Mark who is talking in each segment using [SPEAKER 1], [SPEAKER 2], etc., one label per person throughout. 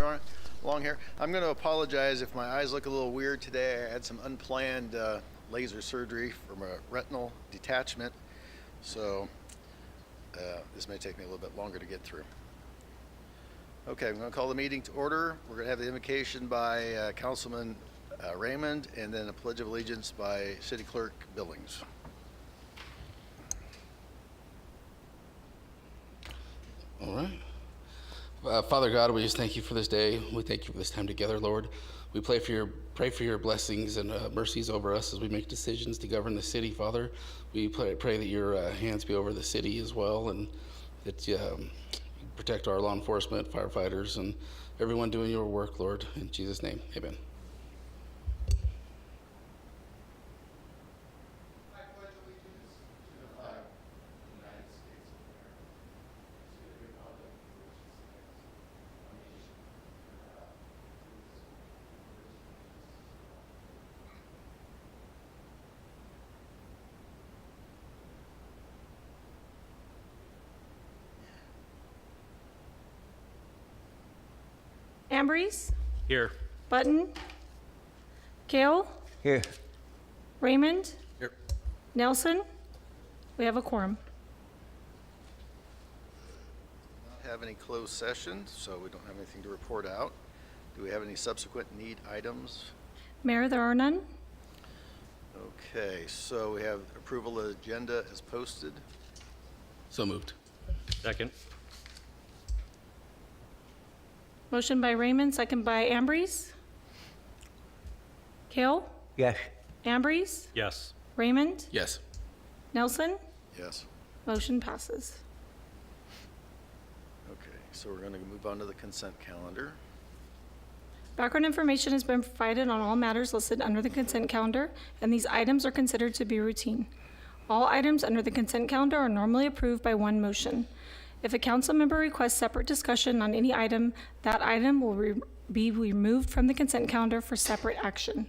[SPEAKER 1] along here. I'm going to apologize if my eyes look a little weird today. I had some unplanned laser surgery from a retinal detachment, so this may take me a little bit longer to get through. Okay, I'm going to call the meeting to order. We're going to have the invocation by Councilman Raymond, and then a pledge of allegiance by City Clerk Billings.
[SPEAKER 2] All right. Father God, we just thank you for this day. We thank you for this time together, Lord. We pray for your blessings and mercies over us as we make decisions to govern the city, Father. We pray that your hands be over the city as well, and that you protect our law enforcement, firefighters, and everyone doing your work, Lord. In Jesus' name, amen.
[SPEAKER 3] Ambrose?
[SPEAKER 4] Here.
[SPEAKER 3] Button? Kale?
[SPEAKER 5] Here.
[SPEAKER 3] Raymond?
[SPEAKER 2] Here.
[SPEAKER 3] Nelson? We have a quorum.
[SPEAKER 1] Not have any closed sessions, so we don't have anything to report out. Do we have any subsequent need items?
[SPEAKER 3] Mayor, there are none.
[SPEAKER 1] Okay, so we have approval of the agenda as posted.
[SPEAKER 2] So moved.
[SPEAKER 4] Second.
[SPEAKER 3] Motion by Raymond, second by Ambrose. Kale?
[SPEAKER 5] Yes.
[SPEAKER 3] Ambrose?
[SPEAKER 4] Yes.
[SPEAKER 3] Raymond?
[SPEAKER 2] Yes.
[SPEAKER 3] Nelson?
[SPEAKER 1] Yes.
[SPEAKER 3] Motion passes.
[SPEAKER 1] Okay, so we're going to move on to the consent calendar.
[SPEAKER 3] Background information has been provided on all matters listed under the consent calendar, and these items are considered to be routine. All items under the consent calendar are normally approved by one motion. If a council member requests separate discussion on any item, that item will be removed from the consent calendar for separate action.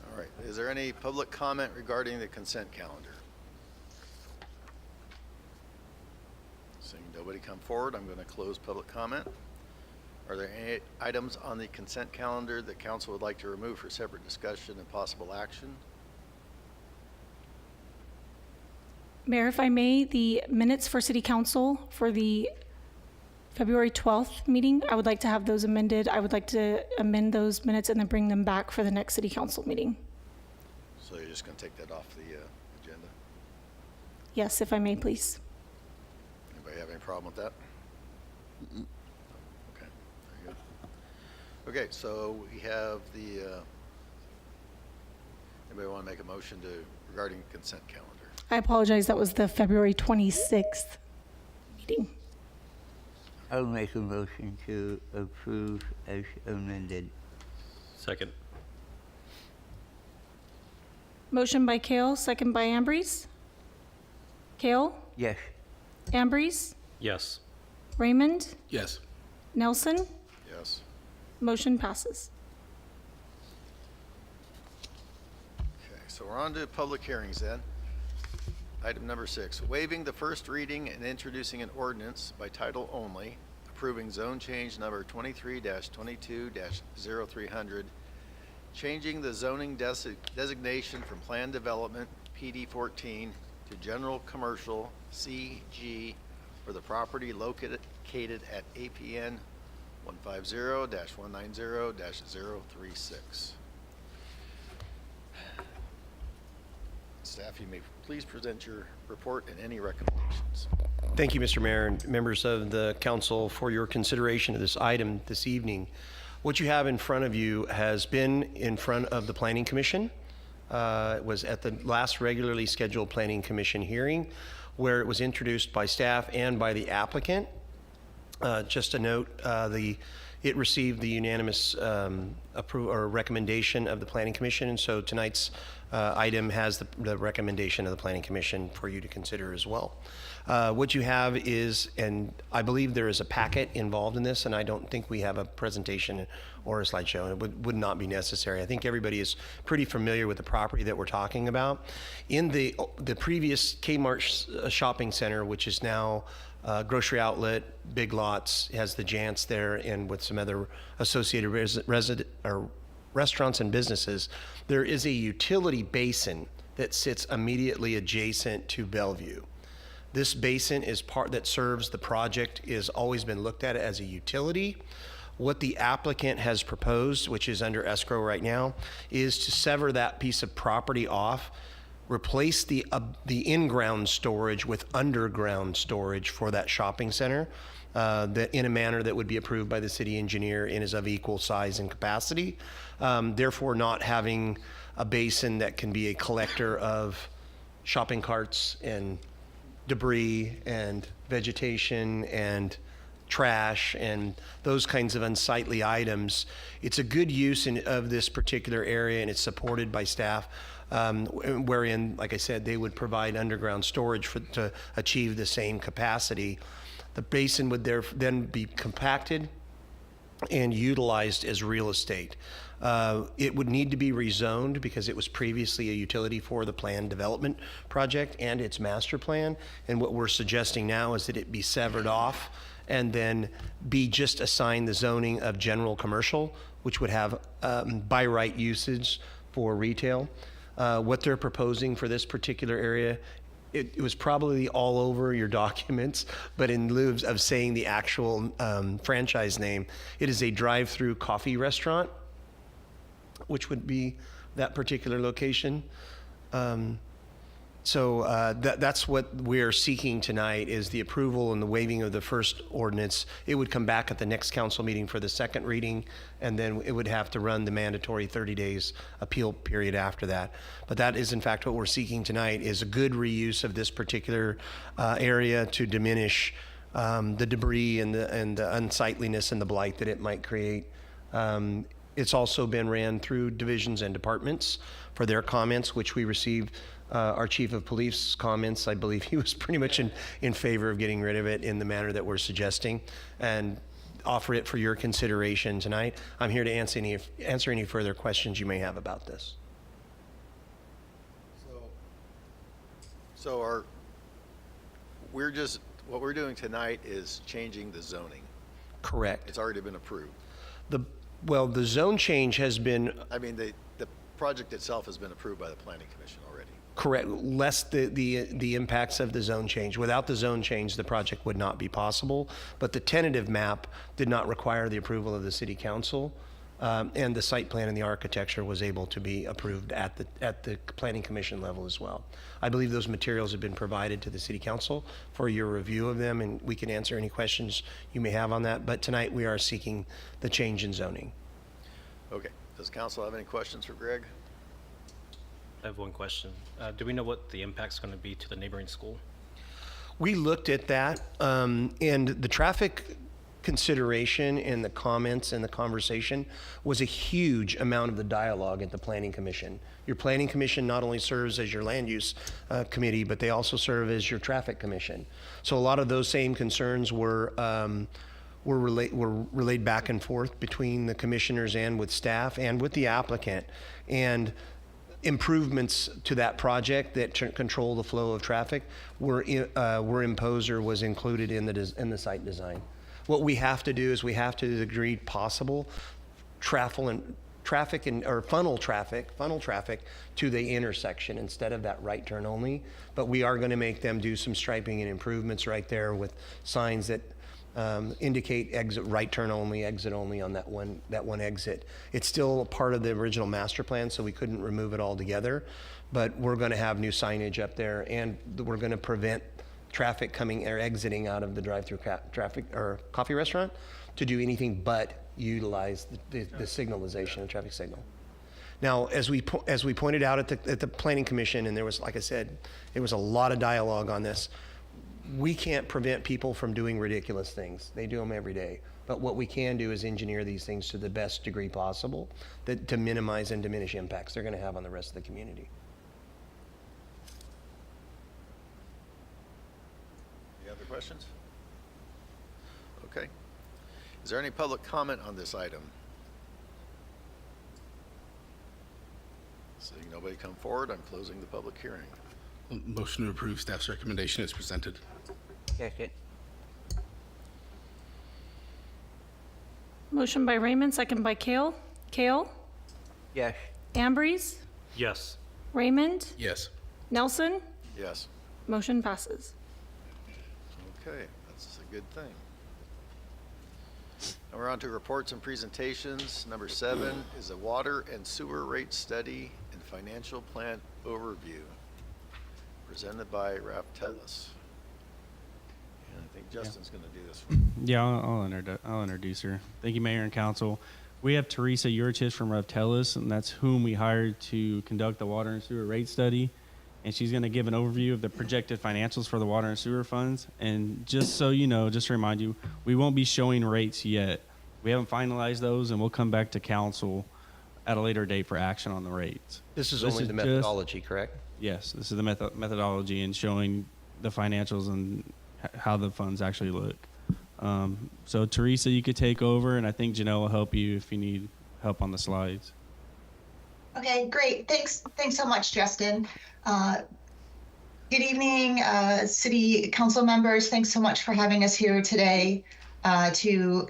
[SPEAKER 1] All right, is there any public comment regarding the consent calendar? Seeing nobody come forward, I'm going to close public comment. Are there any items on the consent calendar that council would like to remove for separate discussion and possible action?
[SPEAKER 3] Mayor, if I may, the minutes for City Council for the February 12th meeting, I would like to have those amended. I would like to amend those minutes and then bring them back for the next City Council meeting.
[SPEAKER 1] So you're just going to take that off the agenda?
[SPEAKER 3] Yes, if I may, please.
[SPEAKER 1] Anybody have any problem with that? Okay, very good. Okay, so we have the, anybody want to make a motion regarding consent calendar?
[SPEAKER 3] I apologize, that was the February 26th meeting.
[SPEAKER 5] I'll make a motion to approve as amended.
[SPEAKER 4] Second.
[SPEAKER 3] Motion by Kale, second by Ambrose. Kale?
[SPEAKER 5] Yes.
[SPEAKER 3] Ambrose?
[SPEAKER 4] Yes.
[SPEAKER 3] Raymond?
[SPEAKER 2] Yes.
[SPEAKER 3] Nelson?
[SPEAKER 1] Yes.
[SPEAKER 3] Motion passes.
[SPEAKER 1] Okay, so we're on to public hearings then. Item number 6, waiving the first reading and introducing an ordinance by title only, approving zone change number 23-22-0300, changing the zoning designation from planned development PD 14 to general commercial CG for the property located at APN 150-190-036. Staff, you may please present your report and any recommendations.
[SPEAKER 6] Thank you, Mr. Mayor and members of the council for your consideration of this item this evening. What you have in front of you has been in front of the Planning Commission. It was at the last regularly scheduled Planning Commission hearing where it was introduced by staff and by the applicant. Just a note, it received the unanimous approval or recommendation of the Planning Commission, and so tonight's item has the recommendation of the Planning Commission for you to consider as well. What you have is, and I believe there is a packet involved in this, and I don't think we have a presentation or a slideshow, and it would not be necessary. I think everybody is pretty familiar with the property that we're talking about. In the previous Kmart shopping center, which is now grocery outlet, Big Lots, has the Jantz there, and with some other associated restaurants and businesses. There is a utility basin that sits immediately adjacent to Bellevue. This basin is part that serves the project, is always been looked at as a utility. What the applicant has proposed, which is under escrow right now, is to sever that piece of property off, replace the in-ground storage with underground storage for that shopping center, that in a manner that would be approved by the city engineer and is of equal size and capacity. Therefore, not having a basin that can be a collector of shopping carts and debris and vegetation and trash and those kinds of unsightly items. It's a good use of this particular area, and it's supported by staff, wherein, like I said, they would provide underground storage to achieve the same capacity. The basin would then be compacted and utilized as real estate. It would need to be rezoned because it was previously a utility for the planned development project and its master plan. And what we're suggesting now is that it be severed off and then be just assigned the zoning of general commercial, which would have by right usage for retail. What they're proposing for this particular area, it was probably all over your documents, but in lieu of saying the actual franchise name, it is a drive-through coffee restaurant, which would be that particular location. That's what we're seeking tonight, is the approval and the waiving of the first ordinance. It would come back at the next council meeting for the second reading, and then it would have to run the mandatory 30 days appeal period after that. But that is in fact what we're seeking tonight, is a good reuse of this particular area to diminish the debris and the unsightliness and the blight that it might create. It's also been ran through divisions and departments for their comments, which we received. Our chief of police comments, I believe he was pretty much in favor of getting rid of it in the manner that we're suggesting, and offer it for your consideration tonight. I'm here to answer any further questions you may have about this.
[SPEAKER 1] So what we're doing tonight is changing the zoning.
[SPEAKER 6] Correct.
[SPEAKER 1] It's already been approved.
[SPEAKER 6] The zone change has been
[SPEAKER 1] I mean, the project itself has been approved by the Planning Commission already.
[SPEAKER 6] correct, less the impacts of the zone change. Without the zone change, the project would not be possible. But the tentative map did not require the approval of the city council, and the site plan and the architecture was able to be approved at the Planning Commission level as well. I believe those materials have been provided to the city council for your review of them, and we can answer any questions you may have on that. But tonight we are seeking the change in zoning.
[SPEAKER 1] Okay. Does council have any questions for Greg?
[SPEAKER 4] I have one question. Do we know what the impact's going to be to the neighboring school?
[SPEAKER 6] We looked at that, and the traffic consideration and the comments and the conversation was a huge amount of the dialogue at the Planning Commission. Your Planning Commission not only serves as your land use committee, but they also serve as your traffic commission. So a lot of those same concerns were relayed back and forth between the commissioners and with staff and with the applicant. And improvements to that project that control the flow of traffic were imposed or was included in the site design. What we have to do is we have to the degree possible funnel traffic to the intersection instead of that right turn only. But we are going to make them do some striping and improvements right there with signs that indicate exit right turn only, exit only on that one exit. It's still a part of the original master plan, so we couldn't remove it altogether. But we're going to have new signage up there, and we're going to prevent traffic coming or exiting out of the drive-through traffic or coffee restaurant to do anything but utilize the signalization and traffic signal. Now, as we pointed out at the Planning Commission, and there was, like I said, there was a lot of dialogue on this. We can't prevent people from doing ridiculous things. They do them every day. But what we can do is engineer these things to the best degree possible to minimize and diminish impacts they're going to have on the rest of the community.
[SPEAKER 1] Any other questions? Okay. Is there any public comment on this item? Seeing nobody come forward, I'm closing the public hearing.
[SPEAKER 2] Motion to approve staff's recommendation is presented.
[SPEAKER 5] Second.
[SPEAKER 3] Motion by Raymond, second by Kale. Kale?
[SPEAKER 5] Yes.
[SPEAKER 3] Ambrose?
[SPEAKER 4] Yes.
[SPEAKER 3] Raymond?
[SPEAKER 2] Yes.
[SPEAKER 3] Nelson?
[SPEAKER 1] Yes.
[SPEAKER 3] Motion passes.
[SPEAKER 1] Okay, that's a good thing. Now we're on to reports and presentations. Number 7 is a water and sewer rate study and financial plan overview, presented by Raptelis. And I think Justin's going to do this one.
[SPEAKER 7] Yeah, I'll introduce her. Thank you, Mayor and Council. We have Teresa Urchis from Raptelis, and that's whom we hired to conduct the water and sewer rate study. And she's going to give an overview of the projected financials for the water and sewer funds. And just so you know, just to remind you, we won't be showing rates yet. We haven't finalized those, and we'll come back to council at a later date for action on the rates.
[SPEAKER 6] This is
[SPEAKER 7] This
[SPEAKER 6] only
[SPEAKER 7] is
[SPEAKER 6] the
[SPEAKER 7] just-
[SPEAKER 6] methodology, correct?
[SPEAKER 7] Yes, this is the methodology and showing the financials and how the funds actually look. So Teresa, you could take over, and I think Janelle will help you if you need help on the slides.
[SPEAKER 8] Okay, great. Thanks so much, Justin. Good evening, city council members. Thanks so much for having us here today to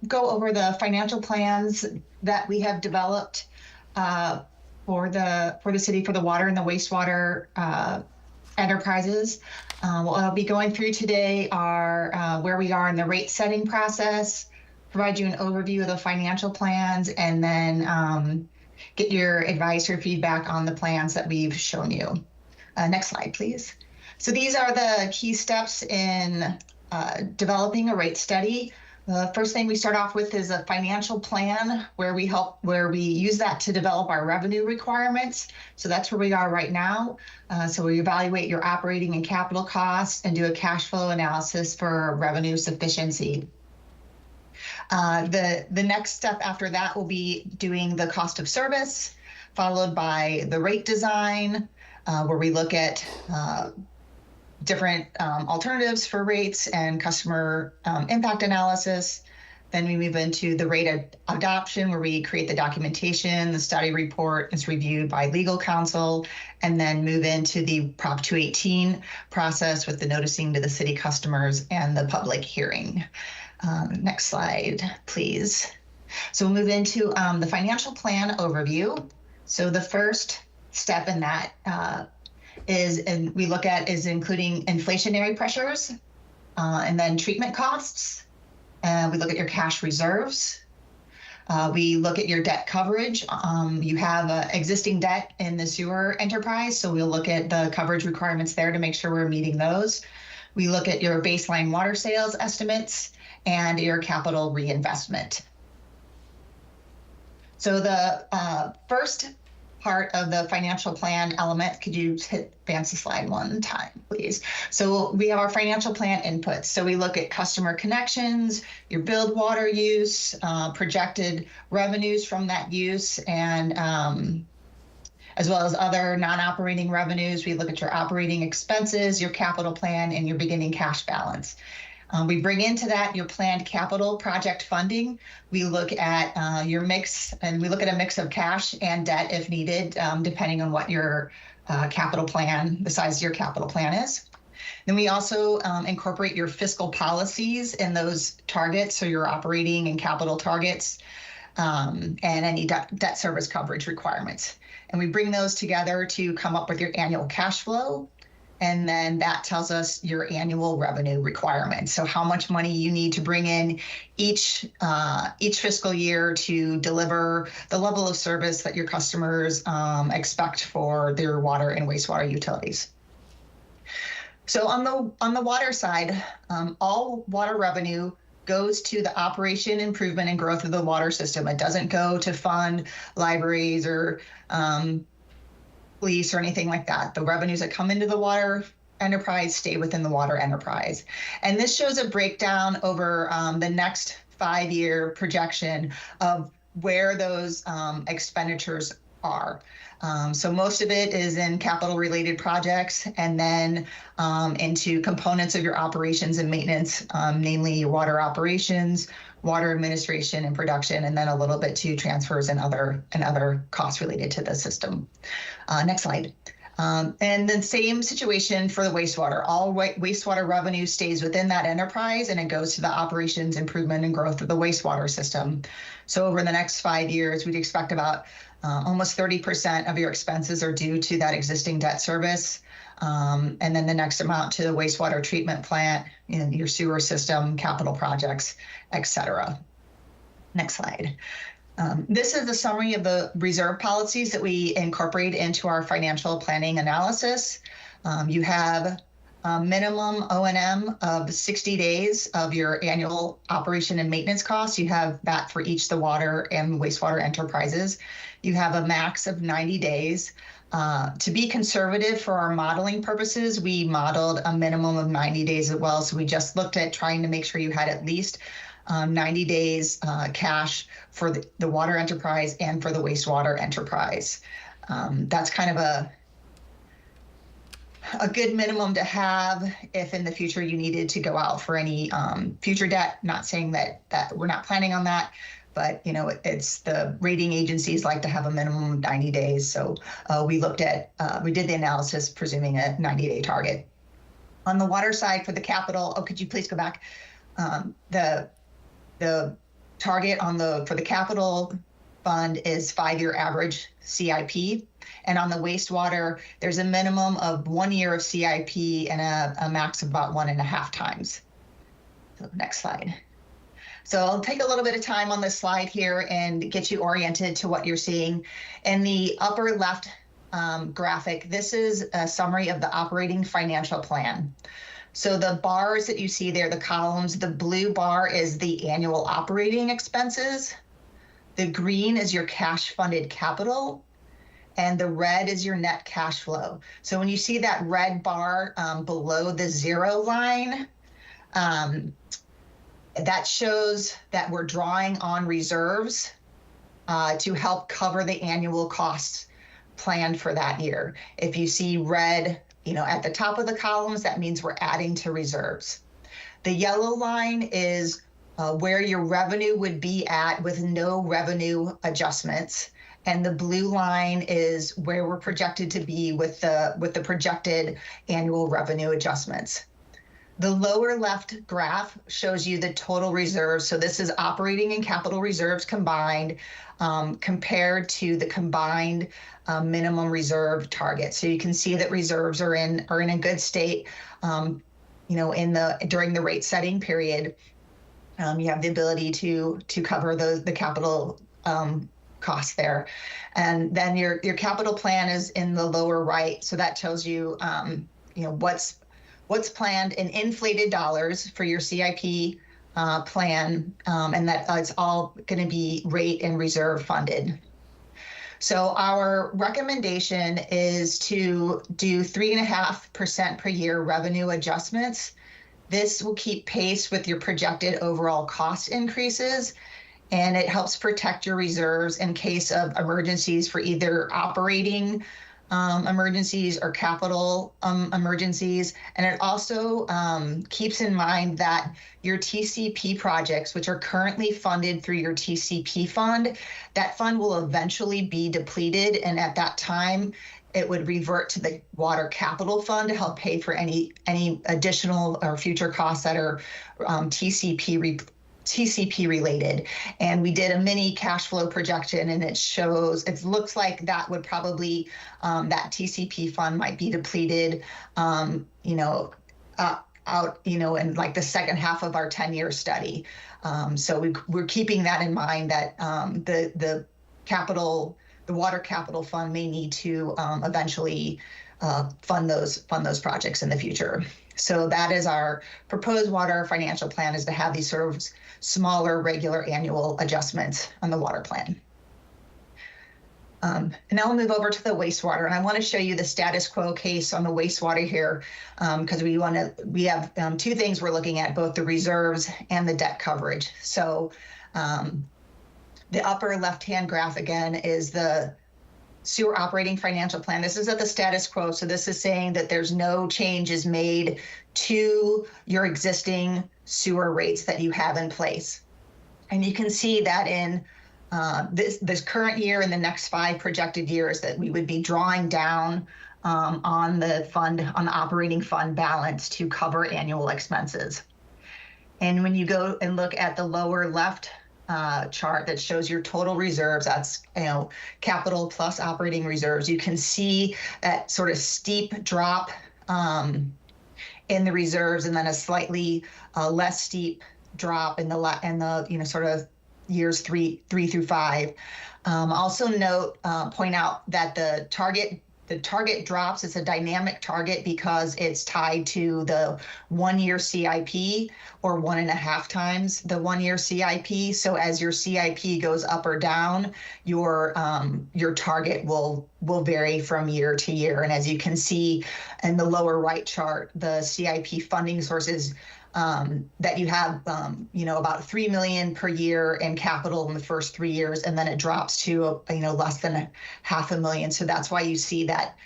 [SPEAKER 8] go over the financial plans that we have developed for the city for the water and the wastewater enterprises. What I'll be going through today are where we are in the rate setting process, provide you an overview of the financial plans, and then get your advice or feedback on the plans that we've shown you. Next slide, please. So these are the key steps in developing a rate study. The first thing we start off with is a financial plan where we use that to develop our revenue requirements. So that's where we are right now. So we evaluate your operating and capital costs and do a cash flow analysis for revenue sufficiency. The next step after that will be doing the cost of service, followed by the rate design, where we look at different alternatives for rates and customer impact analysis. Then we move into the rate adoption, where we create the documentation, the study report is reviewed by legal counsel, and then move into the Prop 218 process with the noticing to the city customers and the public hearing. Next slide, please. So we'll move into the financial plan overview. So the first step in that is including inflationary pressures, and then treatment costs. We look at your cash reserves. We look at your debt coverage. You have existing debt in the sewer enterprise, so we'll look at the coverage requirements there to make sure we're meeting those. We look at your baseline water sales estimates and your capital reinvestment. So the first part of the financial plan element, could you advance the slide one time, please? So we have our financial plan inputs. So we look at customer connections, your billed water use, projected revenues from that use, and as well as other non-operating revenues. We look at your operating expenses, your capital plan, and your beginning cash balance. We bring into that your planned capital project funding. We look at your mix, and we look at a mix of cash and debt if needed, depending on what your capital plan, the size of your capital plan is. Then we also incorporate your fiscal policies in those targets, so your operating and capital targets, and any debt service coverage requirements. And we bring those together to come up with your annual cash flow. And then that tells us your annual revenue requirements. So how much money you need to bring in each fiscal year to deliver the level of service that your customers expect for their water and wastewater utilities. So on the water side, all water revenue goes to the operation, improvement, and growth of the water system. It doesn't go to fund libraries or police or anything like that. The revenues that come into the water enterprise stay within the water enterprise. And this shows a breakdown over the next 5-year projection of where those expenditures are. So most of it is in capital related projects, and then into components of your operations and maintenance, namely your water operations, water administration and production, and then a little bit to transfers and other costs related to the system. Next slide. And then same situation for the wastewater. All wastewater revenue stays within that enterprise and it goes to the operations, improvement, and growth of the wastewater system. So over the next 5 years, we'd expect about almost 30% of your expenses are due to that existing debt service. And then the next amount to the wastewater treatment plant, your sewer system, capital projects, et cetera. Next slide. This is a summary of the reserve policies that we incorporate into our financial planning analysis. You have a minimum O&M of 60 days of your annual operation and maintenance costs. You have that for each the water and wastewater enterprises. You have a max of 90 days. To be conservative for our modeling purposes, we modeled a minimum of 90 days as well. So we just looked at trying to make sure you had at least 90 days cash for the water enterprise and for the wastewater enterprise. That's kind of a good minimum to have if in the future you needed to go out for any future debt. Not saying that we're not planning on that, but it's the rating agencies like to have a minimum of 90 days. So we did the analysis presuming a 90-day target. On the water side for the capital, could you please go back? The target for the capital fund is 5-year average CIP. And on the wastewater, there's a minimum of 1 year of CIP and a max of about 1.5 times. So next slide. So I'll take a little bit of time on this slide here and get you oriented to what you're seeing. In the upper left graphic, this is a summary of the operating financial plan. So the bars that you see there, the columns, the blue bar is the annual operating expenses. The green is your cash funded capital. And the red is your net cash flow. So when you see that red bar below the 0 line, that shows that we're drawing on reserves to help cover the annual costs planned for that year. If you see red, at the top of the columns, that means we're adding to reserves. The yellow line is where your revenue would be at with no revenue adjustments. And the blue line is where we're projected to be with the projected annual revenue adjustments. The lower left graph shows you the total reserves. So this is operating and capital reserves combined compared to the combined minimum reserve target. So you can see that reserves are in a good state. During the rate setting period, you have the ability to cover the capital costs there. And then your capital plan is in the lower right. So that tells you, what's planned in inflated dollars for your CIP plan, and that it's all going to be rate and reserve funded. So our recommendation is to do 3.5% per year revenue adjustments. This will keep pace with your projected overall cost increases, and it helps protect your reserves in case of emergencies for either operating emergencies or capital emergencies. And it also keeps in mind that your TCP projects, which are currently funded through your TCP fund, that fund will eventually be depleted. And at that time, it would revert to the water capital fund to help pay for any additional or future costs that are TCP related. And we did a mini cash flow projection, and it looks like that would probably, that TCP fund might be depleted, in like the second half of our 10-year study. So we're keeping that in mind, that the water capital fund may need to eventually fund those projects in the future. So that is our proposed water financial plan, is to have these sort of smaller regular annual adjustments on the water plan. And now we'll move over to the wastewater, and I want to show you the status quo case on the wastewater here, because we have two things we're looking at, both the reserves and the debt coverage. So the upper left-hand graph again is the sewer operating financial plan. This is at the status quo. So this is saying that there's no changes made to your existing sewer rates that you have in place. And you can see that in this current year and the next 5 projected years that we would be drawing down on the operating fund balance to cover annual expenses. And when you go and look at the lower left chart that shows your total reserves, that's capital plus operating reserves, you can see that sort of steep drop in the reserves, and then a slightly less steep drop in the sort of years three through 5. Also point out that the target drops. It's a dynamic target because it's tied to the 1-year CIP, or 1.5 times the 1-year CIP. So as your CIP goes up or down, your target will vary from year to year. And as you can see in the lower right chart, the CIP funding sources that you have, about $3 million per year in capital in the first 3 years, and then it drops to less than $500,000. So that's why you see that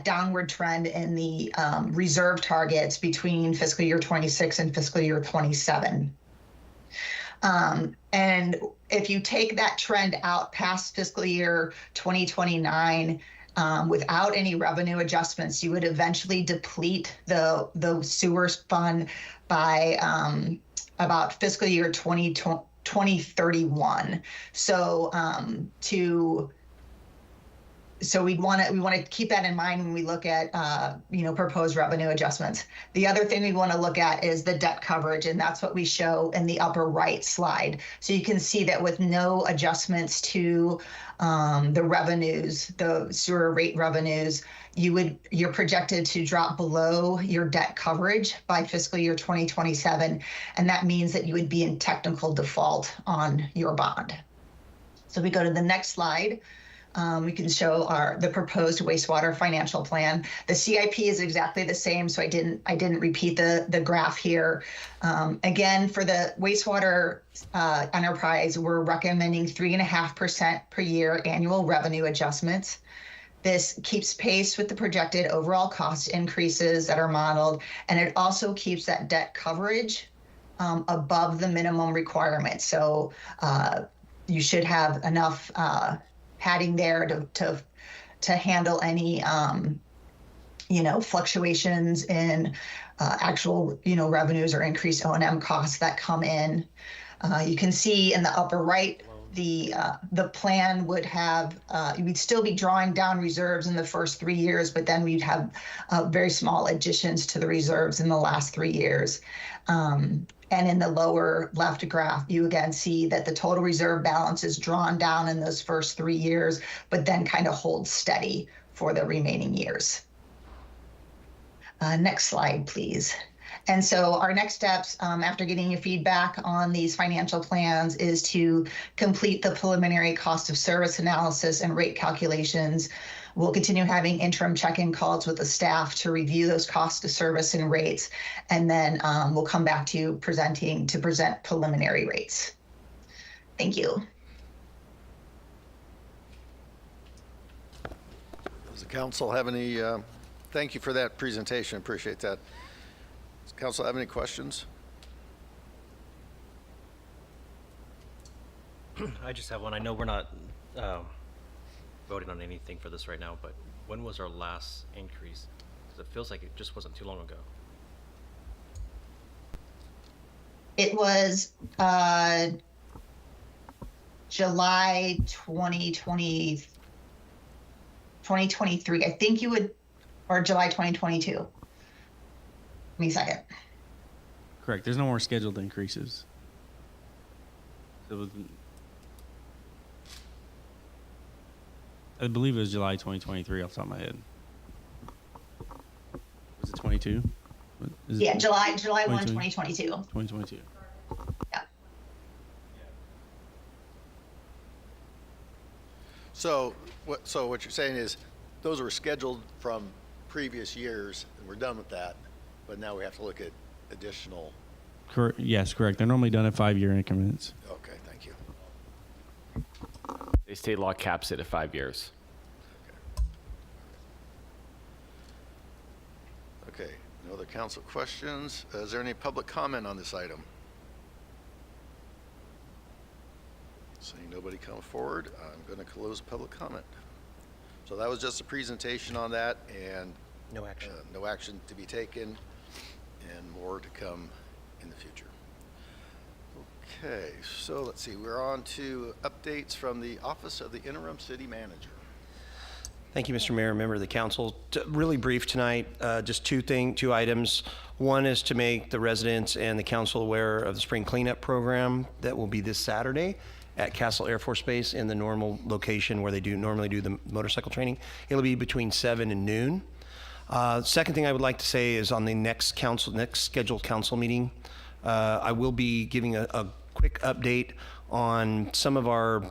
[SPEAKER 8] downward trend in the reserve targets between fiscal year 26 and fiscal year 27. And if you take that trend out past fiscal year 2029, without any revenue adjustments, you would eventually deplete the sewers fund by about fiscal year 2031. So we want to keep that in mind when we look at proposed revenue adjustments. The other thing we want to look at is the debt coverage, and that's what we show in the upper right slide. So you can see that with no adjustments to the revenues, the sewer rate revenues, you're projected to drop below your debt coverage by fiscal year 2027, and that means that you would be in technical default on your bond. So we go to the next slide. We can show the proposed wastewater financial plan. The CIP is exactly the same, so I didn't repeat the graph here. Again, for the wastewater enterprise, we're recommending 3.5% per year annual revenue adjustments. This keeps pace with the projected overall cost increases that are modeled, and it also keeps that debt coverage above the minimum requirement. So you should have enough padding there to handle any fluctuations in actual revenues or increased O&M costs that come in. You can see in the upper right, the plan would have we'd still be drawing down reserves in the first 3 years, but then we'd have very small additions to the reserves in the last 3 years. And in the lower left graph, you again see that the total reserve balance is drawn down in those first 3 years, but then kind of holds steady for the remaining years. Next slide, please. And so our next steps after getting your feedback on these financial plans is to complete the preliminary cost of service analysis and rate calculations. We'll continue having interim check-in calls with the staff to review those costs of service and rates, and then we'll come back to you present preliminary rates. Thank you.
[SPEAKER 1] Does the council have any, thank you for that presentation, appreciate that. Does the council have any questions?
[SPEAKER 4] I just have one. I know we're not voting on anything for this right now, but when was our last increase? Because it feels like it just wasn't too long ago.
[SPEAKER 8] It was July 2023. I think you would, or July 2022. Give me a second.
[SPEAKER 7] Correct. There's no more scheduled increases. I believe it was July 2023 off the top of my head. Was it 22?
[SPEAKER 8] Yeah, July 1, 2022.
[SPEAKER 7] 2022.
[SPEAKER 8] Yeah.
[SPEAKER 1] So what you're saying is those were scheduled from previous years, and we're done with that, but now we have to look at additional.
[SPEAKER 7] Yes, correct. They're normally done at 5-year increments.
[SPEAKER 1] Okay, thank you.
[SPEAKER 9] The state law caps it at 5 years.
[SPEAKER 1] Okay, no other council questions. Is there any public comment on this item? Seeing nobody come forward, I'm going to close public comment. So that was just a presentation on that, and
[SPEAKER 6] No action.
[SPEAKER 1] no action to be taken, and more to come in the future. Okay, so let's see, we're on to updates from the Office of the Interim City Manager.
[SPEAKER 6] Thank you, Mr. Mayor, member of the council. Really brief tonight, just two items. One is to make the residents and the council aware of the spring cleanup program that will be this Saturday at Castle Air Force Base in the normal location where they normally do the motorcycle training. It'll be between 7 and noon. Second thing I would like to say is on the next scheduled council meeting, I will be giving a quick update on some of our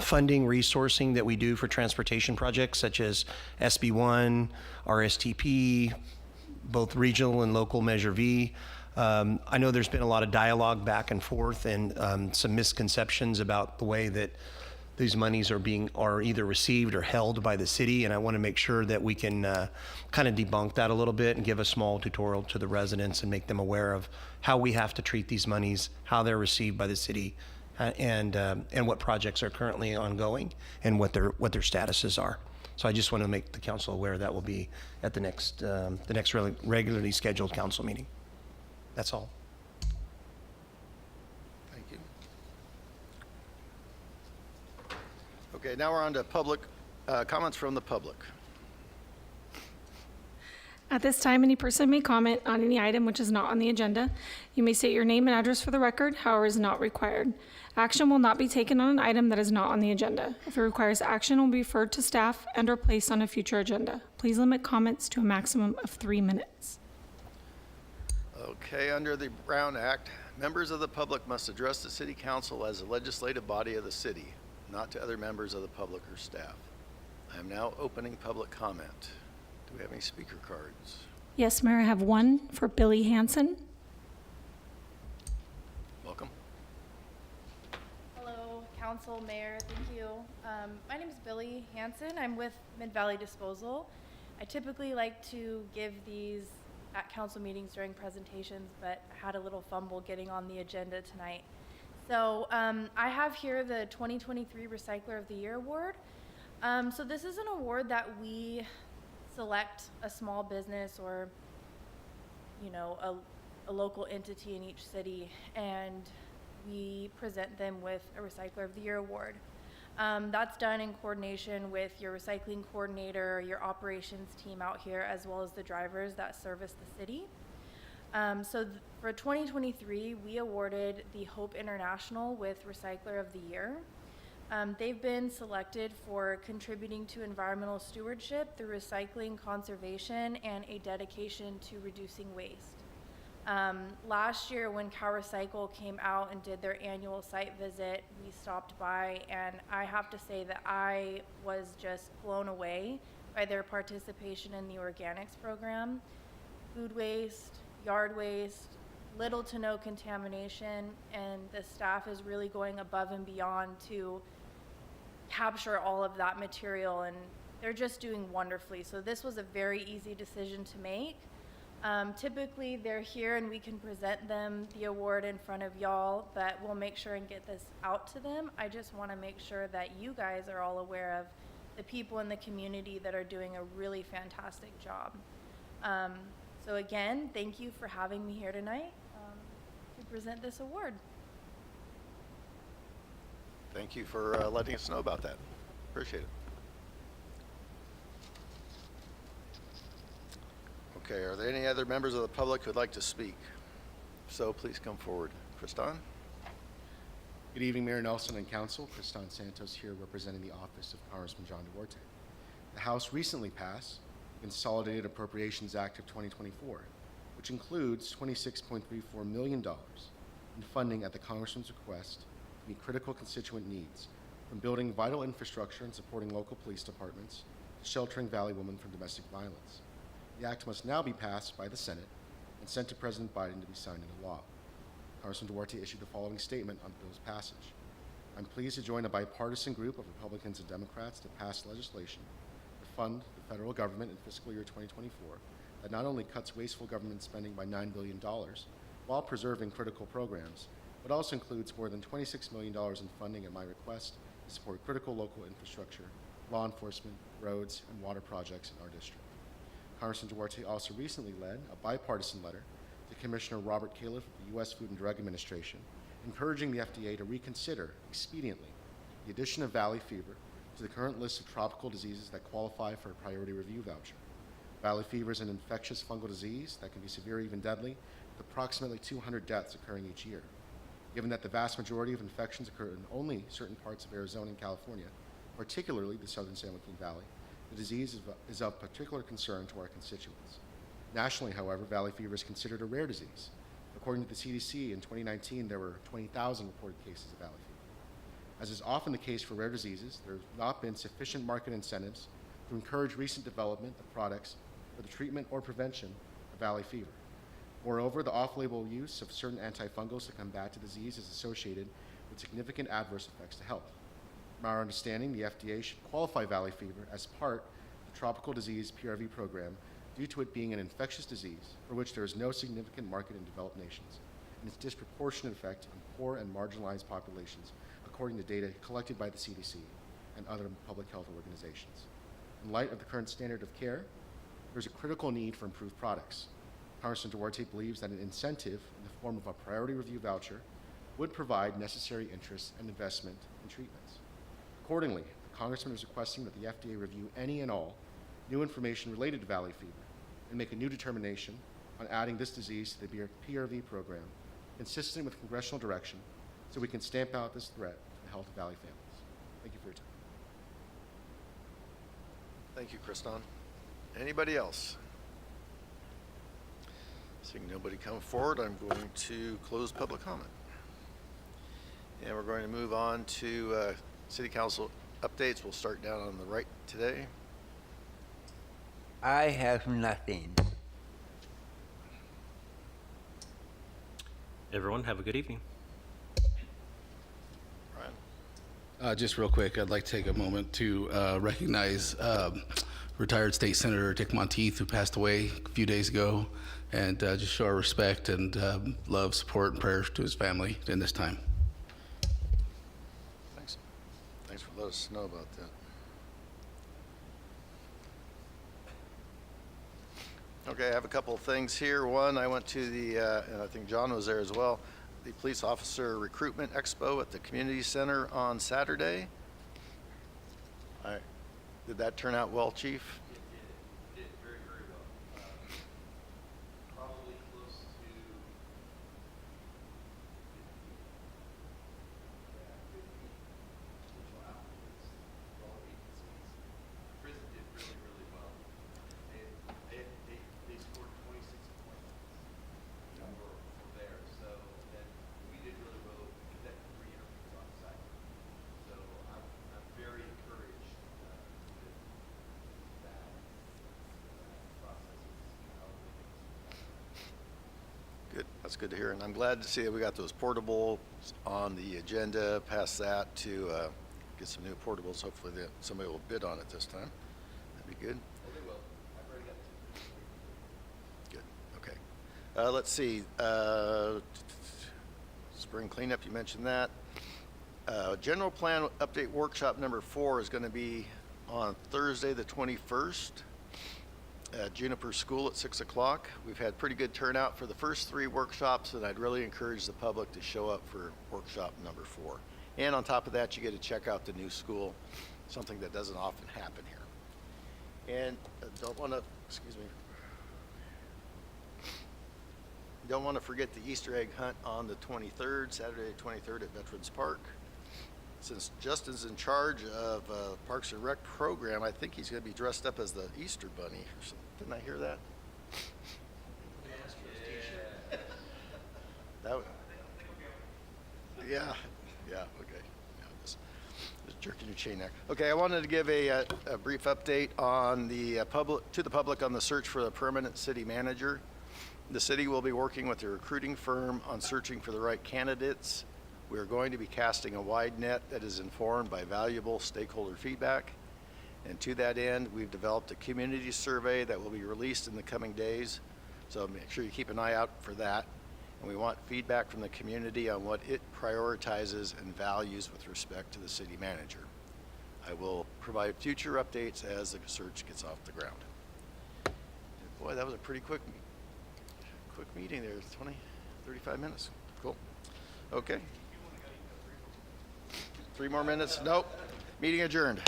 [SPEAKER 6] funding resourcing that we do for transportation projects such as SB1, RSTP, both regional and local Measure V. I know there's been a lot of dialogue back and forth and some misconceptions about the way that these monies are either received or held by the city, and I want to make sure that we can kind of debunk that a little bit and give a small tutorial to the residents and make them aware of how we have to treat these monies, how they're received by the city, and what projects are currently ongoing and what their statuses are. So I just want to make the council aware that will be at the next regularly scheduled council meeting. That's all.
[SPEAKER 1] Thank you. Okay, now we're on to public comments from the public.
[SPEAKER 3] At this time, any person may comment on any item which is not on the agenda. You may state your name and address for the record, however is not required. Action will not be taken on an item that is not on the agenda. If it requires action, it will be referred to staff and/or placed on a future agenda. Please limit comments to a maximum of 3 minutes.
[SPEAKER 1] Okay, under the Brown Act, members of the public must address the city council as the legislative body of the city, not to other members of the public or staff. I am now opening public comment. Do we have any speaker cards?
[SPEAKER 3] Yes, Mayor, I have one for Billy Hansen.
[SPEAKER 1] Welcome.
[SPEAKER 10] Hello, Council, Mayor, thank you. My name is Billy Hansen. I'm with Mid-Valley Disposal. I typically like to give these at council meetings during presentations, but had a little fumble getting on the agenda tonight. So I have here the 2023 Recycler of the Year Award. So this is an award that we select a small business or, you know, a local entity in each city, and we present them with a Recycler of the Year award. That's done in coordination with your recycling coordinator, your operations team out here, as well as the drivers that service the city. For 2023, we awarded the Hope International with Recycler of the Year. They've been selected for contributing to environmental stewardship through recycling, conservation, and a dedication to reducing waste. Last year when Cal Recycle came out and did their annual site visit, we stopped by, and I have to say that I was just blown away by their participation in the organics program. Food waste, yard waste, little to no contamination, and the staff is really going above and beyond to capture all of that material, and they're just doing wonderfully. So this was a very easy decision to make. Typically they're here and we can present them the award in front of y'all, but we'll make sure and get this out to them. I just want to make sure that you guys are all aware of the people in the community that are doing a really fantastic job. So again, thank you for having me here tonight to present this award.
[SPEAKER 1] Thank you for letting us know about that. Appreciate it. Okay, are there any other members of the public who'd like to speak? If so, please come forward. Kristan?
[SPEAKER 11] Good evening, Mayor Nelson and Council. Kristan Santos here representing the office of Congressman John Duarte. The House recently passed the Consolidated Appropriations Act of 2024, which includes $26.34 million in funding at the Congressman's request to meet critical constituent needs, from building vital infrastructure and supporting local police departments to sheltering Valley women from domestic violence. The act must now be passed by the Senate and sent to President Biden to be signed into law. Congressman Duarte issued the following statement on the bill's passage. I'm pleased to join a bipartisan group of Republicans and Democrats to pass legislation to fund the federal government in fiscal year 2024 that not only cuts wasteful government spending by $9 billion while preserving critical programs, but also includes more than $26 million in funding at my request to support critical local infrastructure law enforcement, roads, and water projects in our district. Congressman Duarte also recently led a bipartisan letter to Commissioner Robert Califf of the U.S. Food and Drug Administration, encouraging the FDA to reconsider expediently the addition of valley fever to the current list of tropical diseases that qualify for a priority review voucher. Valley fever is an infectious fungal disease that can be severe, even deadly, with approximately 200 deaths occurring each year. Given that the vast majority of infections occur in only certain parts of Arizona and California, particularly the southern San Joaquin Valley, the disease is of particular concern to our constituents. Nationally, however, valley fever is considered a rare disease. According to the CDC, in 2019, there were 20,000 reported cases of valley fever. As is often the case for rare diseases, there have not been sufficient market incentives to encourage recent development of products for the treatment or prevention of valley fever. Moreover, the off-label use of certain antifungals to combat the disease is associated with significant adverse effects to health. From our understanding, the FDA should qualify valley fever as part of the tropical disease PRV program due to it being an infectious disease for which there is no significant market in developed nations, and its disproportionate effect on poor and marginalized populations, according to data collected by the CDC and other public health organizations. In light of the current standard of care, there's a critical need for improved products. Congressman Duarte believes that an incentive in the form of a priority review voucher would provide necessary interest and investment in treatments. Accordingly, the Congressman is requesting that the FDA review any and all new information related to valley fever and make a new determination on adding this disease to the PRV program, consistent with congressional direction, so we can stamp out this threat to the health of Valley families. Thank you for your time.
[SPEAKER 1] Thank you, Kriston. Anybody else? Seeing nobody come forward, I'm going to close public comment. And we're going to move on to City Council updates. We'll start down on the right today.
[SPEAKER 5] I have nothing.
[SPEAKER 4] Everyone, have a good evening.
[SPEAKER 1] Ryan?
[SPEAKER 2] Just real quick, I'd like to take a moment to recognize retired State Senator Dick Monteith, who passed away a few days ago, and just show our respect and love, support, and prayers to his family in this time.
[SPEAKER 1] Thanks. Thanks for letting us know about that. Okay, I have a couple of things here. One, I went to the, and I think John was there as well, the Police Officer Recruitment Expo at the Community Center on Saturday. Did that turn out well, Chief?
[SPEAKER 2] It did very, very well. Probably close to 50 potential applicants for all agencies. Prison did really, really well. They scored 26 points for there. So then we did really well. We conducted 3 interviews on site. So I'm very encouraged with that process.
[SPEAKER 1] Good, that's good to hear, and I'm glad to see that we got those portables on the agenda, past that to get some new portables. Hopefully that somebody will bid on it this time. That'd be good.
[SPEAKER 2] Oh, they will. I've already got 2.
[SPEAKER 1] Good, okay. Let's see, spring cleanup, you mentioned that. General plan update workshop number 4 is gonna be on Thursday, the 21st. At Juniper School at 6 o'clock. We've had pretty good turnout for the first 3 workshops, and I'd really encourage the public to show up for workshop number 4. And on top of that, you get to check out the new school, something that doesn't often happen here. And don't want to, don't want to forget the Easter egg hunt on the 23rd, Saturday 23rd at Veterans Park. Since Justin's in charge of Parks and Rec program, I think he's going to be dressed up as the Easter Bunny or something. Didn't I hear that? That would, yeah, okay. Yeah, just jerking your chain there. Okay, I wanted to give a brief update on the public on the search for the permanent city manager. The city will be working with a recruiting firm on searching for the right candidates. We are going to be casting a wide net that is informed by valuable stakeholder feedback. And to that end, we've developed a community survey that will be released in the coming days. So make sure you keep an eye out for that. And we want feedback from the community on what it prioritizes and values with respect to the city manager. I will provide future updates as the search gets off the ground. Boy, that was a pretty quick meeting there, 35 minutes. Cool. Okay. 3 more minutes? Nope. Meeting adjourned.